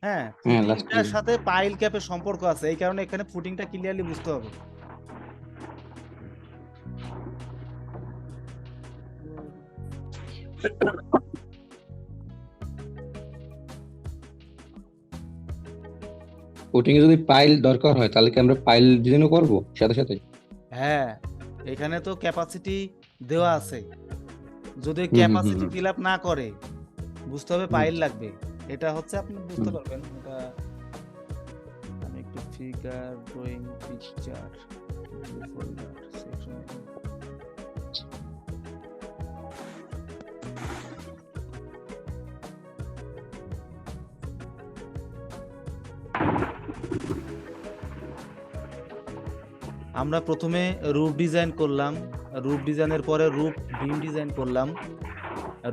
হ্যাঁ, হ্যাঁ লাস্ট ফুটিংটার সাথে পাইল ক্যাপের সম্পর্ক আছে, এই কারণে এখানে ফুটিংটা ক্লিয়ারলি বুঝতে হবে। কোটিং এ যদি পাইল দরকার হয় তাহলে কি আমরা পাইল ডিজাইনও করব সাথে সাথে? হ্যাঁ, এখানে তো ক্যাপাসিটি দেওয়া আছে, যদি হুম হুম হুম ক্যাপাসিটি হুম ফিল আপ না করে বুঝতে হবে হুম, পাইল লাগবে। এটা হচ্ছে আপনি বুঝতে হুম। পারবেন এটা। আমি একটু figure drawing picture folder section. আমরা প্রথমে রুফ ডিজাইন করলাম, রুফ ডিজাইনের পরে রুফ বিম ডিজাইন করলাম,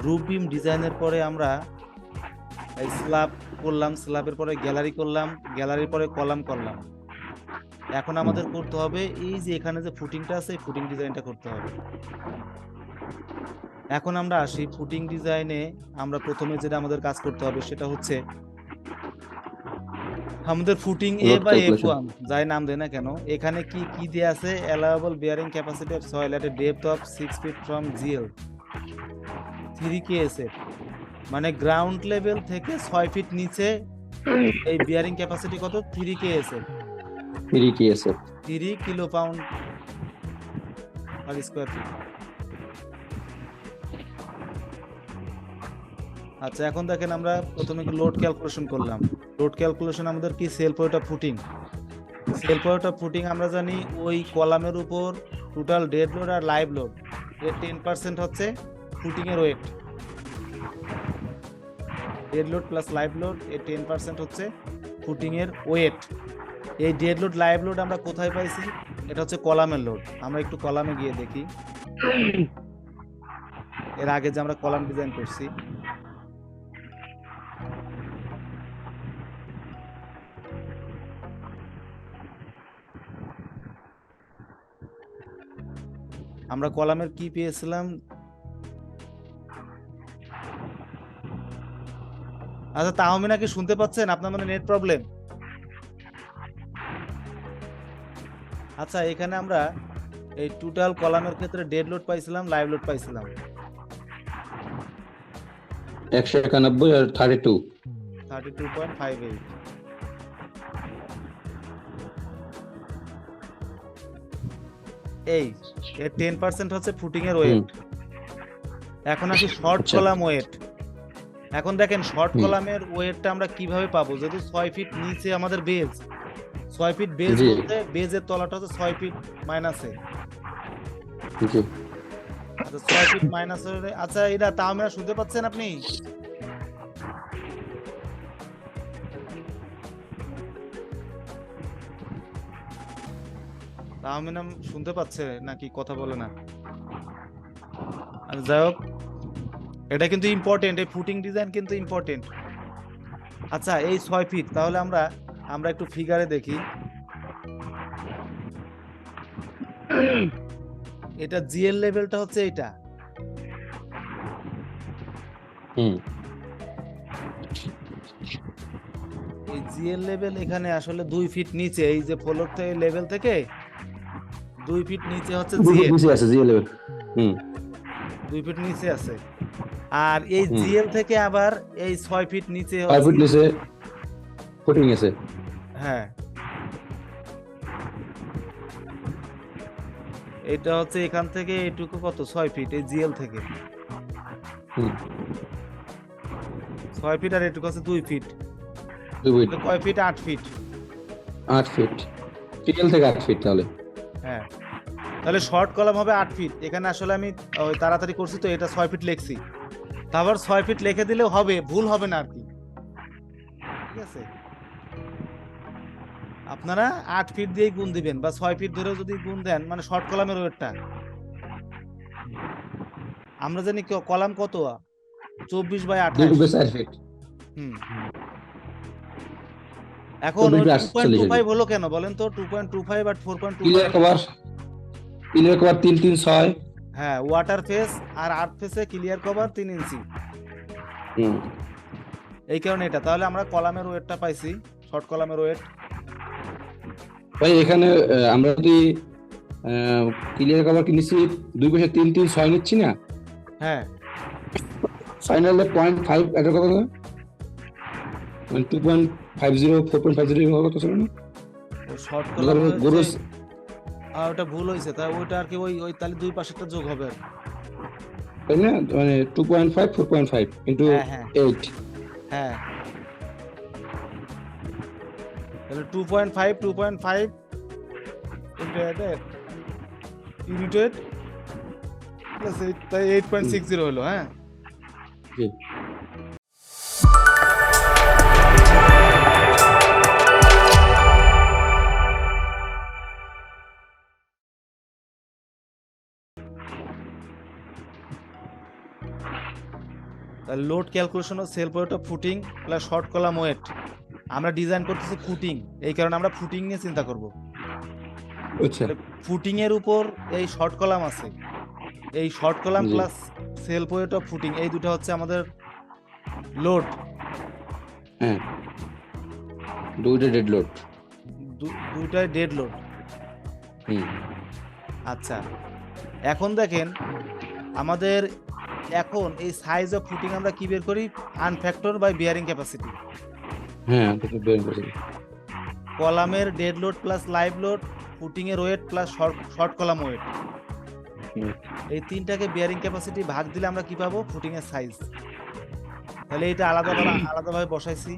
রুফ বিম ডিজাইনের পরে আমরা এই স্ল্যাব করলাম, স্ল্যাবের পরে গ্যালারি করলাম, গ্যালারির পরে কলাম করলাম। এখন আমাদের করতে হবে এই যে এখানে যে ফুটিংটা আছে এই ফুটিং ডিজাইনটা করতে হবে। এখন আমরা আসি ফুটিং ডিজাইনে। আমরা প্রথমে যেটা আমাদের কাজ করতে হবে সেটা হচ্ছে আমাদের ফুটিং এ লোড বা ক্যালকুলেশন। F1 যাই নাম দেয় না কেন, এখানে কি কি দেয়া আছে? Allowable bearing capacity of soil at a depth of 6 feet from GL 3 KSF, মানে গ্রাউন্ড লেভেল থেকে 6 ফিট নিচে এই বিয়ারিং ক্যাপাসিটি কত? 3 KSF, 3 TSF। 3 kilo pound per square feet. আচ্ছা, এখন দেখেন আমরা প্রথমে লোড ক্যালকুলেশন করলাম। লোড ক্যালকুলেশন আমাদের কি? Self weight of footing. Self weight of footing আমরা জানি ওই কলামের উপর টোটাল ডেড লোড আর লাইভ লোড এর 10% হচ্ছে ফুটিং এর weight. Dead load plus live load এর 10% হচ্ছে ফুটিং এর ওয়েট। এই ডেড লোড লাইভ লোড আমরা কোথায় পাইছি? এটা হচ্ছে কলামের লোড। আমরা একটু কলামে গিয়ে দেখি, এর আগে যে আমরা কলাম ডিজাইন করছি। আমরা কলামের কি পেয়েছিলাম? আচ্ছা, তাহমিনা কি শুনতে পাচ্ছেন? আপনার মানে নেট প্রবলেম। আচ্ছা, এখানে আমরা এই টোটাল কলামের ক্ষেত্রে ডেড লোড পাইছিলাম, লাইভ লোড পাইছিলাম 191 আর 32। 32.58। এই এর 10% হচ্ছে ফুটিং এর ওয়েট। এখন আসি শর্ট আচ্ছা। Column weight. এখন দেখেন শর্ট হুম। কলামের ওয়েটটা আমরা কিভাবে পাবো? যদি 6 ফিট নিচে আমাদের বেজ, 6 ফিট বেজ জি বলতে বেজের তলাটা হচ্ছে 6 ফিট মাইনাসে। জি। আচ্ছা, 6 ফিট মাইনাস হলে, আচ্ছা এটা তাহমিনা শুনতে পাচ্ছেন আপনি? তাহমিনা শুনতে পাচ্ছে নাকি কথা বলে না? আর যাই হোক, এটা কিন্তু ইম্পর্টেন্ট, এই ফুটিং ডিজাইন কিন্তু ইম্পর্টেন্ট। আচ্ছা, এই 6 ফিট, তাহলে আমরা আমরা একটু ফিগারে দেখি। এটা জিএল লেভেলটা হচ্ছে এটা। হুম। এই জিএল লেভেল এখানে আসলে 2 ফিট নিচে, এই যে ফ্লোর থেকে লেভেল থেকে 2 ফিট নিচে হচ্ছে 2 ফুট জিএল। নিচে আছে জি লেভেল। হুম 2 ফিট নিচে আছে। আর এই হুম। জিএল থেকে আবার এই 6 ফিট নিচে 5 হচ্ছে, ফুট নিচে ফুটিং আছে। হ্যাঁ এটা হচ্ছে এখান থেকে এটুকু কত? 6 ফিট এই জিএল থেকে। হুম। 6 ফিট আর এটুকু আছে 2 ফিট। 2 ফিট। কয় ফিট? 8 ফিট। 8 ফিট। টিএল থেকে 8 ফিট তাহলে। হ্যাঁ, তাহলে শর্ট কলাম হবে 8 ফিট। এখানে আসলে আমি ওই তাড়াতাড়ি করছি তো এটা 6 ফিট লিখছি। তারপর 6 ফিট লিখে দিলেও হবে, ভুল হবে না আর কি। ঠিক আছে, আপনারা 8 ফিট দিয়েই গুণ দিবেন বা 6 ফিট ধরেও যদি গুণ দেন, মানে শর্ট কলামের ওয়েটটা আমরা জানি কলাম কত? 24/28। 2 ফুট 4 ফিট। হুম, এখন ওই 24/48 আর কি। 2.25 হলো কেন বলেন তো? 2.25 আর 4.25। Clear cover, clear cover 336। হ্যাঁ, ওয়াটার ফেস আর আর্থ ফেসে ক্লিয়ার কভার 3 ইঞ্চি। হুম। এই কারণে এটা, তাহলে আমরা কলামের ওয়েটটা পাইছি, শর্ট কলামের ওয়েট। ভাই এখানে আমরা যদি ক্লিয়ার কভার কিনেছি 2 পাশে 3 3 6 নিচ্ছি না, হ্যাঁ ফাইনালে 0.5 এটা কত হবে? মানে 2.50 4.50 কত ছিল না? ও শর্ট কলাম গোরস ওটা ভুল হয়েছে, তাই ওইটা আর কি ওই ওই তাহলে দুই পাশেরটা যোগ হবে আর কি। তাই না, মানে 2.5 4.5 ইনটু হ্যাঁ হ্যাঁ 8। হ্যাঁ, তাহলে 2.5 ইনটু ইউনিট ওয়েট প্লাস 8, তাই 8.60 হলো। হ্যাঁ জি। তাহলে লোড ক্যালকুলেশন ও self weight of footing plus short column weight. আমরা ডিজাইন করতেছি ফুটিং, এই কারণে আমরা ফুটিং নিয়ে চিন্তা করব। আচ্ছা তাহলে ফুটিং এর উপর এই শর্ট কলাম আছে, এই শর্ট কলাম জি। Plus self weight of footing, এই দুটো হচ্ছে আমাদের লোড, হ্যাঁ, দুইটা ডেড লোড। দুইটাই ডেড লোড। আচ্ছা, এখন দেখেন আমাদের এখন এই সাইজ অফ ফুটিং আমরা কি বের করি? Unfactored by bearing capacity. হ্যাঁ, দুটো বের করছি। কলামের dead load plus live load, footing এর weight plus short column weight, এই তিনটাকে বিয়ারিং ক্যাপাসিটি ভাগ দিলে আমরা কি পাবো? ফুটিং এর সাইজ। তাহলে এটা আলাদাভাবে বসাইছি,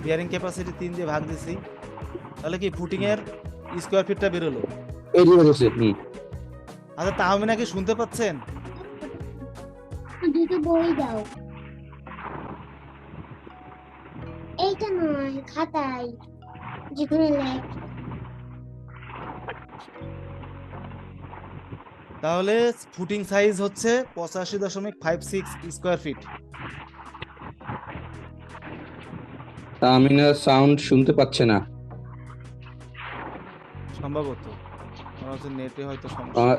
বিয়ারিং ক্যাপাসিটি 3 দিয়ে ভাগ দিছি, তাহলে কি ফুটিং এর স্কোয়ার ফিটটা বেরোলো। এই যে বলছি। আচ্ছা তাহলে নাকি শুনতে পাচ্ছেন? দুটো বই দাও, এইটা নয় খাতায় যেখানে লেখ। তাহলে ফুটিং সাইজ হচ্ছে 85.56 স্কোয়ার ফিট। তামিনা সাউন্ড শুনতে পাচ্ছে না। সম্ভবত নেটে হয়তো সমস্যা।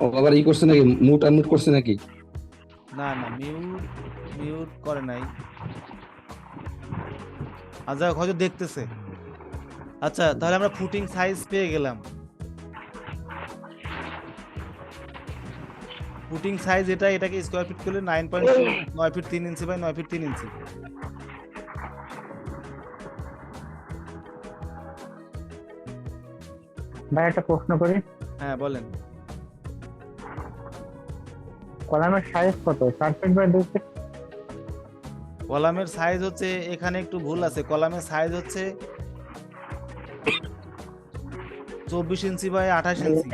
ও আবার ই করছে নাকি, মুট আনমিউট করছে নাকি? না না, মিউট করে নাই। আচ্ছা হয়তো দেখতেছে। আচ্ছা তাহলে আমরা ফুটিং সাইজ পেয়ে গেলাম। ফুটিং সাইজ এটাকে স্কোয়ার ফিট করলে 9 ফিট 3 ইঞ্চি বাই 9 ফিট 3 ইঞ্চি। ভাই একটা প্রশ্ন করি, হ্যাঁ বলেন। কলামের সাইজ কত? 4 ফিট বাই 2 ফিট? কলামের সাইজ হচ্ছে, এখানে একটু ভুল আছে, কলামের সাইজ হচ্ছে 24 ইঞ্চি বাই 28 ইঞ্চি।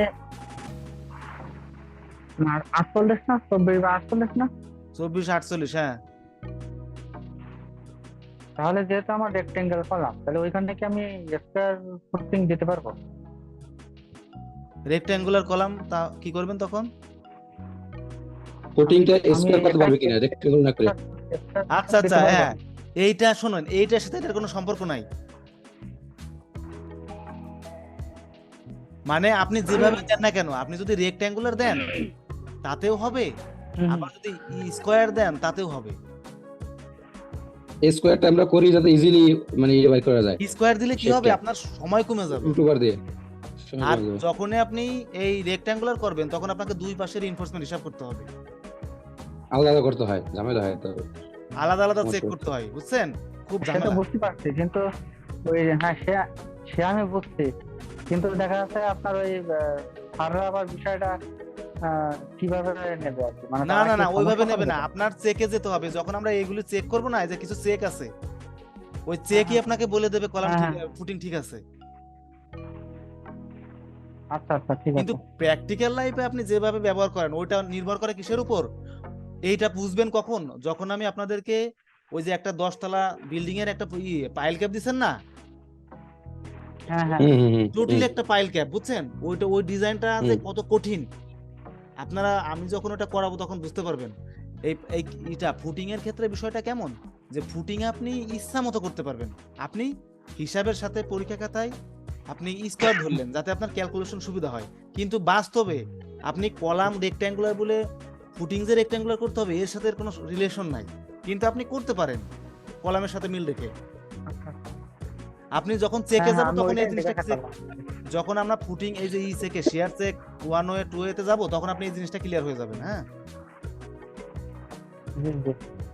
না 48 না, 24 বা 48 না? 24 48, হ্যাঁ। তাহলে যেহেতু আমার রেক্টেঙ্গেল কলাম, তাহলে ওইখান থেকে আমি স্কয়ার ফুটিং দিতে পারবো? রেক্ট্যাঙ্গুলার কলাম তা কি করবেন তখন? ফুটিংটা স্কয়ার করতে পারবে কিনা, রেক্টেঙ্গল না করে? আচ্ছা আচ্ছা, হ্যাঁ এইটা শুনুন, এইটার সাথে এটার কোনো সম্পর্ক নাই। মানে আপনি যেভাবে দেন না কেন, আপনি যদি রেক্ট্যাঙ্গুলার দেন তাতেও হবে, আবার যদি স্কয়ার দেন তাতেও হবে। স্কয়ারটা আমরা করি যাতে ইজিলি মানে ইয়ে বাই করা যায়। স্কয়ার দিলে কি হবে? আপনার সময় কমে যাবে। ইউটিউবার দিয়ে। আর যখনই আপনি এই রেক্ট্যাঙ্গুলার করবেন তখন আপনাকে দুই পাশের রিইনফোর্সমেন্ট হিসাব করতে হবে, আলাদা করতে হয়, ঝামেলা হয়, তো আলাদা আলাদা চেক করতে হয়, বুঝছেন? খুব সেটা ঝামেলা। বুঝতে পারছি, কিন্তু ওই হ্যাঁ সে আমি বুঝছি, কিন্তু দেখা যাচ্ছে আপনার ওই স্যাররা আবার বিষয়টা কিভাবে নেবে আর কি, মানে না তারা না কি না, ওইভাবে সমস্যা নেবে না, করবে? আপনার চেকে যেতে হবে। যখন আমরা এগুলি চেক করব না, এই যে কিছু চেক আছে, ওই চেকই আপনাকে বলে দেবে কলাম ঠিক, ফুটিং ঠিক আছে। আচ্ছা আচ্ছা ঠিক কিন্তু আছে। প্র্যাকটিক্যাল লাইফে আপনি যেভাবে ব্যবহার করেন ওইটা নির্ভর করে কিসের উপর? এইটা বুঝবেন কখন? যখন আমি আপনাদেরকে ওই যে একটা 10 তলা বিল্ডিং এর একটা পাইল ক্যাপ দিছেন না, হ্যাঁ হ্যাঁ জটিল একটা পাইল ক্যাপ, বুঝছেন? ওইটা ওই ডিজাইনটা যে কত কঠিন, আপনারা আমি যখন ওটা করাবো তখন বুঝতে পারবেন। এই এটা ফুটিং এর ক্ষেত্রে বিষয়টা কেমন, যে ফুটিং আপনি ইচ্ছা মতো করতে পারবেন। আপনি হিসাবের সাথে পরীক্ষা খাতায় আপনি স্কয়ার ধরলেন যাতে আপনার ক্যালকুলেশন সুবিধা হয়, কিন্তু বাস্তবে আপনি কলাম রেক্ট্যাঙ্গুলার বলে ফুটিং যে রেক্ট্যাঙ্গুলার করতে হবে এর সাথে এর কোনো রিলেশন নাই, কিন্তু আপনি করতে পারেন কলামের সাথে মিল রেখে। আপনি যখন চেকে হ্যাঁ, যাবো আমি তখন এই ওইটাই জিনিসটা জিজ্ঞাসা করলাম। যখন আমরা ফুটিং এই যে ই চেকে শেয়ার চেক 1 ওয়ে 2 ওয়েতে যাবো তখন আপনি এই জিনিসটা ক্লিয়ার হয়ে যাবেন। হ্যাঁ, জি জি।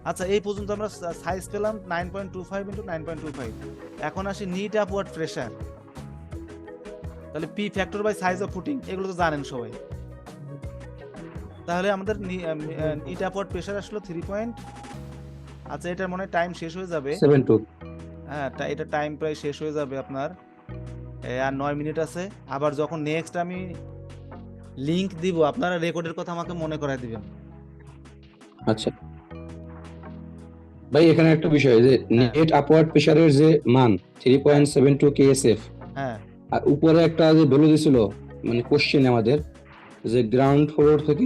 আচ্ছা এই পর্যন্ত আমরা সাইজ পেলাম 9.25 ইনটু 9.25। এখন আসি নিট আপওয়ার্ড প্রেসার। তাহলে P factor by size of footing এগুলো তো জানেন সবাই। তাহলে আমাদের নিট আপওয়ার্ড প্রেসার আসলো 3 আচ্ছা এটার মনে হয় টাইম শেষ হয়ে যাবে। 7.2। হ্যাঁ, এটা টাইম প্রায় শেষ হয়ে যাবে আপনার, আর 9 মিনিট আছে। আবার যখন নেক্সট আমি লিংক দিব আপনারা রেকর্ডের কথা আমাকে মনে করায় দিবেন। আচ্ছা ভাই, এখানে একটা বিষয় যে হ্যাঁ। নেট আপওয়ার্ড প্রেসারের যে মান 3.72 কেএসএফ, হ্যাঁ আর উপরে একটা যে বলে দিছিল মানে কোশ্চেন আমাদের যে গ্রাউন্ড ফ্লোর থেকে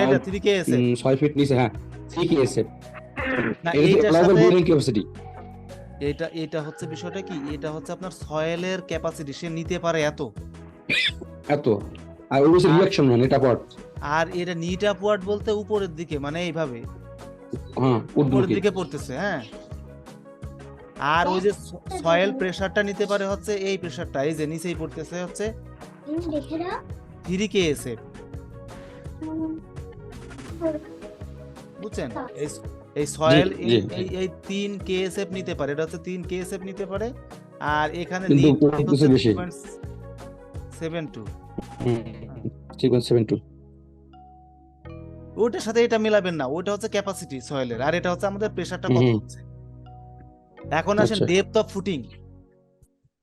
এটা 3 কে এসে 6 ফিট নিচে, হ্যাঁ 3 কেএসএফ, না এটা এইটার অ্যালাউবল সাথে বোরিং ক্যাপাসিটি। এটা হচ্ছে বিষয়টা কি, এটা হচ্ছে আপনার সয়েলের ক্যাপাসিটি, সে নিতে পারে এত। এত আর ওই যে রিঅ্যাকশন মান এটা পার্ট, আর এটা নিট আপওয়ার্ড বলতে উপরের দিকে, মানে এইভাবে হ্যাঁ উপরের উর্ধ্বমুখী। দিকে পড়তেছে। হ্যাঁ, আর ওই যে সয়েল প্রেসারটা নিতে পারে হচ্ছে এই প্রেসারটা, এই যে নিচেই পড়তেছে হচ্ছে দেখে দাও 3 কেএসএফ। উম, বুঝছেন, এই সয়েল জি, এই 3 কেএসএফ নিতে পারে, এটা হচ্ছে 3 কেএসএফ নিতে পারে। আর এখানে কিন্তু নিট উপরের হচ্ছে দিকে বেশি। 3.72। 3.72। ওটার সাথে এটা মেলাবেন না, ওটা হচ্ছে ক্যাপাসিটি সয়েলের, আর এটা হচ্ছে আমাদের প্রেসারটা কত হচ্ছে। এখন আসেন আচ্ছা। Depth of footing.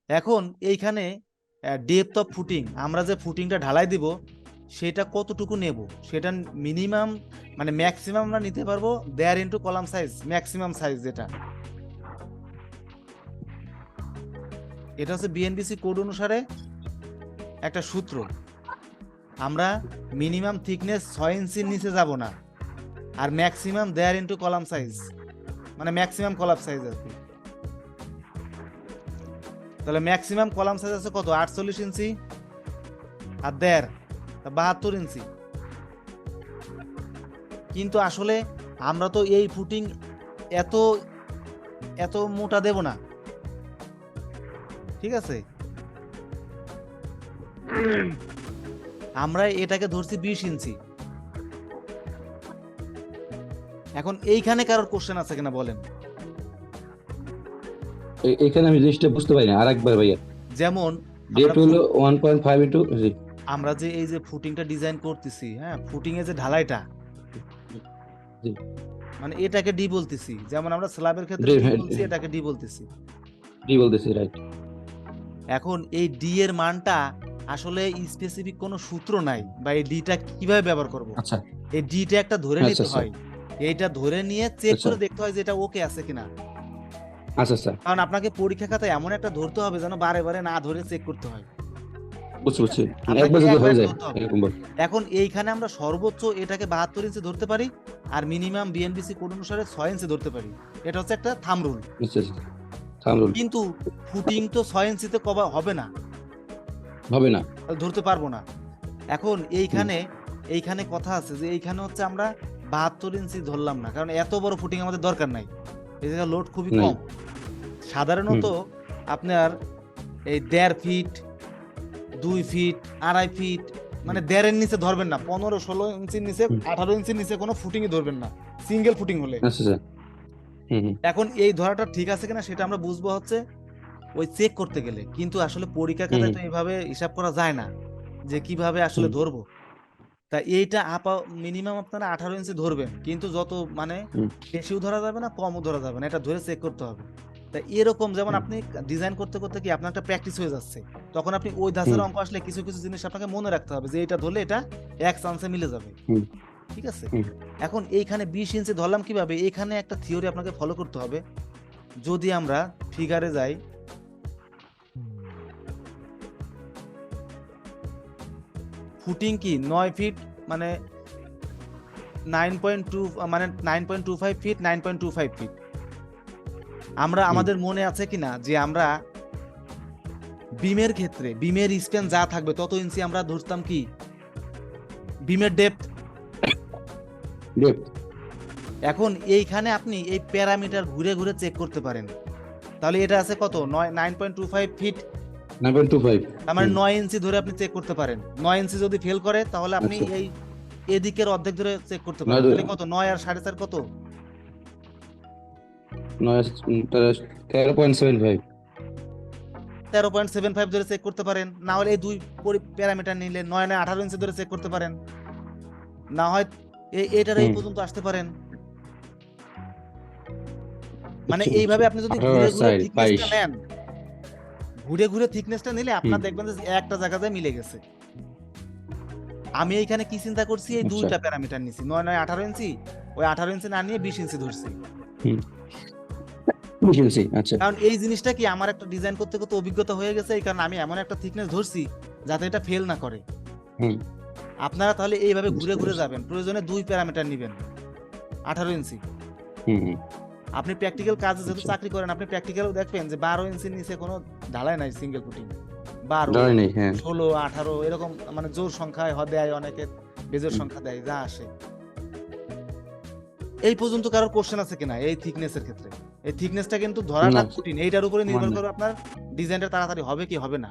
এখন এইখানে ডেপথ অফ ফুটিং, আমরা যে ফুটিংটা ঢালাই দিব সেটা কতটুকু নেব, সেটা মিনিমাম মানে ম্যাক্সিমাম আমরা নিতে পারবো there into column size, maximum size যেটা, এটা হচ্ছে বিএনবিসি কোড অনুসারে একটা সূত্র। আমরা মিনিমাম থিকনেস 6 ইঞ্চির নিচে যাব না, আর ম্যাক্সিমাম দেয়ার ইনটু কলাম সাইজ, মানে ম্যাক্সিমাম কলাম সাইজ আর কি। তাহলে ম্যাক্সিমাম কলাম সাইজ আছে কত, 48 ইঞ্চি, আর দেয়ার 72 ইঞ্চি। কিন্তু আসলে আমরা তো এই ফুটিং এত এত মোটা দেব না, ঠিক আছে। আমরা এটাকে ধরছি 20 ইঞ্চি। এখন এইখানে কারোর কোশ্চেন আছে কিনা বলেন। এখানে আমি জিনিসটা বুঝতে পারি না, আরেকবার ভাইয়া। যেমন ডেট হলো 1.5 ইনটু, আমরা যে এই যে ফুটিংটা ডিজাইন করতেছি, হ্যাঁ ফুটিং এর যে ঢালাইটা, জি। মানে এটাকে ডি বলতেছি, যেমন আমরা স্ল্যাবের ক্ষেত্রে ডি বলছি, এটাকে ডি বলতেছি। ডি বলতেছি, রাইট। এখন এই ডি এর মানটা আসলে স্পেসিফিক কোনো সূত্র নাই, বা এই ডিটা কিভাবে ব্যবহার করব। আচ্ছা এই ডিটা একটা ধরে আচ্ছা, নিতে আচ্ছা। হয়, এইটা ধরে নিয়ে চেক আচ্ছা। করে দেখতে হয় যে এটা ওকে আছে কিনা। আচ্ছা আচ্ছা, কারণ আপনাকে পরীক্ষা খাতায় এমন একটা ধরতে হবে যেন বারে বারে না ধরে চেক করতে হয়। বুঝছি। আপনাকে একবার যদি একবার হয়ে যায় ধরতে হবে। এরকম ভাবে। এখন এইখানে আমরা সর্বোচ্চ এটাকে 72 ইঞ্চি ধরতে পারি, আর মিনিমাম বিএনবিসি কোড অনুসারে 6 ইঞ্চি ধরতে পারি। এটা হচ্ছে একটা থাম্ব রুল। আচ্ছা আচ্ছা, থামরুল কিন্তু ফুটিং তো 6 ইঞ্চিতে কভার হবে না, হবে না। তাহলে ধরতে পারবো না। এখন এইখানে কথা আছে যে এইখানে হচ্ছে আমরা 72 ইঞ্চি ধরলাম না, কারণ এত বড় ফুটিং আমাদের দরকার নাই, এই জায়গায় লোড খুবই নাই। কম। সাধারণত আপনার এই 1.5 ফিট 2 ফিট 2.5 ফিট মানে 1.5 নিচে ধরবেন না, 15-16 ইঞ্চির নিচে 18 ইঞ্চির নিচে কোনো ফুটিংই ধরবেন না, সিঙ্গেল ফুটিং হলে। আচ্ছা আচ্ছা, এখন এই ধরাটা ঠিক আছে কিনা সেটা আমরা বুঝবো হচ্ছে ওই চেক করতে গেলে, কিন্তু আসলে পরীক্ষা খাতায় তো এইভাবে হিসাব করা যায় না যে কিভাবে আসলে ধরবো। তা এইটা মিনিমাম আপনারা 18 ইঞ্চি ধরবেন, কিন্তু যত মানে বেশিও ধরা যাবে না কমও ধরা যাবে না, এটা ধরে চেক করতে হবে। তা এরকম যেমন আপনি ডিজাইন করতে করতে কি আপনার একটা প্র্যাকটিস হয়ে যাচ্ছে, তখন আপনি ওই ধাঁচের অঙ্ক আসলে কিছু কিছু জিনিস আপনাকে মনে রাখতে হবে যে এটা ধরলে এটা এক চান্সে মিলে যাবে, ঠিক আছে। এখন এইখানে 20 ইঞ্চি ধরলাম কিভাবে, এখানে একটা থিওরি আপনাকে ফলো করতে হবে। যদি আমরা ফিগারে যাই, ফুটিং কি 9 ফিট মানে 9.2 মানে 9.25 ফিট 9.25 ফিট। আমরা আমাদের মনে আছে কিনা যে আমরা বিমের ক্ষেত্রে বিমের স্প্যান যা থাকবে তত ইঞ্চি আমরা ধরতাম কি বিমের ডেপথ, ডেপথ। এখন এইখানে আপনি এই প্যারামিটার ঘুরে ঘুরে চেক করতে পারেন। তাহলে এটা আছে কত 9.25 ফিট, 9.25। তার মানে 9 ইঞ্চি ধরে আপনি চেক করতে পারেন। 9 ইঞ্চি যদি ফেল করে তাহলে আপনি আচ্ছা। এই এদিকের অর্ধেক ধরে চেক করতে পারেন। 9 তাহলে কত 9 আর 4.5 কত 13.75। 13.75 ধরে চেক করতে পারেন। না হলে এই দুই প্যারামিটার নিলে 9 না 18 ইঞ্চি ধরে চেক করতে পারেন। না হয় এটার এই পর্যন্ত আসতে পারেন। মানে এইভাবে আপনি যদি ঘুরে ঘুরে থিকনেসটা নেন, ঘুরে ঘুরে থিকনেসটা নিলে আপনার দেখবেন যে একটা জায়গায় মিলে গেছে। আমি এইখানে কি চিন্তা করছি, এই দুইটা প্যারামিটার নিছি, 9 9 18 ইঞ্চি, ওই 18 ইঞ্চি না নিয়ে 20 ইঞ্চি ধরছি। 20 ইঞ্চি। আচ্ছা। কারণ এই জিনিসটা কি আমার একটা ডিজাইন করতে করতে অভিজ্ঞতা হয়ে গেছে, এই কারণে আমি এমন একটা থিকনেস ধরছি যাতে এটা ফেল না করে। আপনারা তাহলে এইভাবে ঘুরে ঘুরে যাবেন, প্রয়োজনে দুই প্যারামিটার নেবেন 18 ইঞ্চি। আপনি প্র্যাকটিক্যাল কাজে যেহেতু চাকরি করেন, আপনি প্র্যাকটিক্যালও দেখবেন যে 12 ইঞ্চির নিচে কোনো ঢালাই নাই, সিঙ্গেল ফুটিং। 12 16 18 এরকম মানে জোর সংখ্যায় দেয়, অনেকে বেজোর সংখ্যা দেয়, যা আসে। এই পর্যন্ত কারোর কোশ্চেন আছে কিনা এই থিকনেসের ক্ষেত্রে? এই থিকনেসটা কিন্তু ধরাটা কঠিন, এইটার উপরে নির্ভর করে আপনার ডিজাইনটা তাড়াতাড়ি হবে কি হবে না।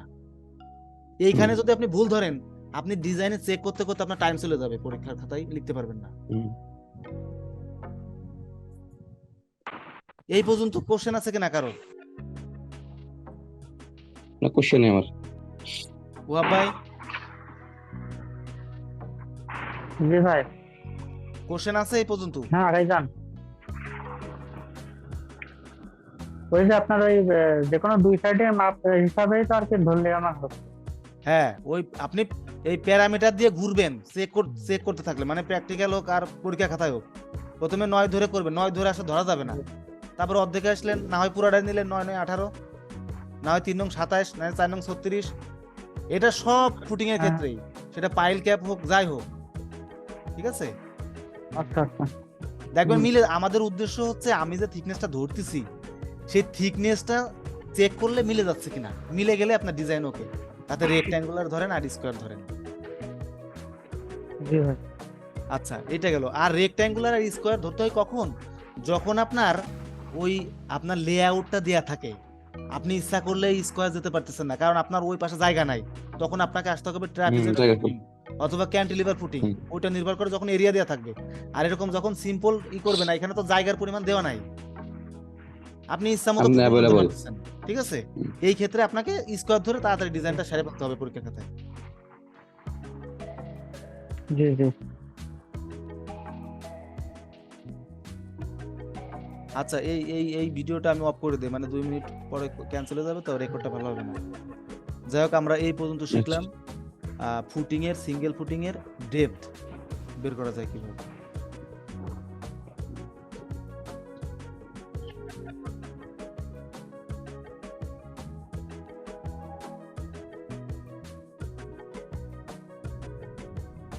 এইখানে যদি আপনি ভুল ধরেন, আপনি ডিজাইনে চেক করতে করতে আপনার টাইম চলে যাবে, পরীক্ষার খাতায় লিখতে পারবেন না। এই পর্যন্ত কোশ্চেন আছে কিনা কারোর? না, কোশ্চেন নেই আমার। ওয়াব ভাই, জি ভাই, কোশ্চেন আছে এই পর্যন্ত? হ্যাঁ আগে যান। ওই যে আপনার ওই যে কোনো দুই সাইডের মাপ হিসাবেই তো আর কি ধরলে আমার হচ্ছে। হ্যাঁ, ওই আপনি এই প্যারামিটার দিয়ে ঘুরবেন চেক করতে থাকলে, মানে প্র্যাকটিক্যাল হোক আর পরীক্ষা খাতায় হোক, প্রথমে 9 ধরে করবেন, 9 ধরে আসলে ধরা যাবে না। তারপর অর্ধেকে আসলেন, না হয় পুরাটাই নিলেন 9 9 18, না হয় 3 নং 27, না হয় 4 নং 36। এটা সব ফুটিং এর ক্ষেত্রেই, সেটা পাইল ক্যাপ হোক যাই হোক, ঠিক আছে? আচ্ছা আচ্ছা, দেখবেন মিলে। আমাদের উদ্দেশ্য হচ্ছে আমি যে থিকনেসটা ধরতেছি সেই থিকনেসটা চেক করলে মিলে যাচ্ছে কিনা, মিলে গেলে আপনার ডিজাইন ওকে, তাতে রেক্ট্যাঙ্গুলার ধরেন আর স্কয়ার ধরেন। জি ভাই। আচ্ছা, এটা গেল। আর রেক্ট্যাঙ্গুলার আর স্কয়ার ধরতে হয় কখন? যখন আপনার ওই আপনার লেআউটটা দেয়া থাকে, আপনি ইচ্ছা করলে স্কয়ার যেতে পারতেছেন না, কারণ আপনার ওই পাশে জায়গা নাই, তখন আপনাকে আসতে হবে ট্রাপিজয়েডাল ফুটিং অথবা ক্যান্টিলিভার ফুটিং। ওইটা নির্ভর করে যখন এরিয়া দেয়া থাকবে। আর এরকম যখন সিম্পল করবে না, এখানে তো জায়গার পরিমাণ দেওয়া নাই, আপনি ইচ্ছা মতো করতে পারতেছেন, ঠিক আছে? এই ক্ষেত্রে আপনাকে স্কয়ার ধরে তাড়াতাড়ি ডিজাইনটা সেরে ফেলতে হবে পরীক্ষার খাতায়। জি জি। আচ্ছা, এই এই এই ভিডিওটা আমি অফ করে দিই, মানে 2 মিনিট পরে ক্যান্সেল হয়ে যাবে, তো রেকর্ডটা ভালো হবে না। যাই হোক, আমরা এই পর্যন্ত শিখলাম ফুটিং এর, সিঙ্গেল ফুটিং এর ডেপথ বের করা যায় কিভাবে।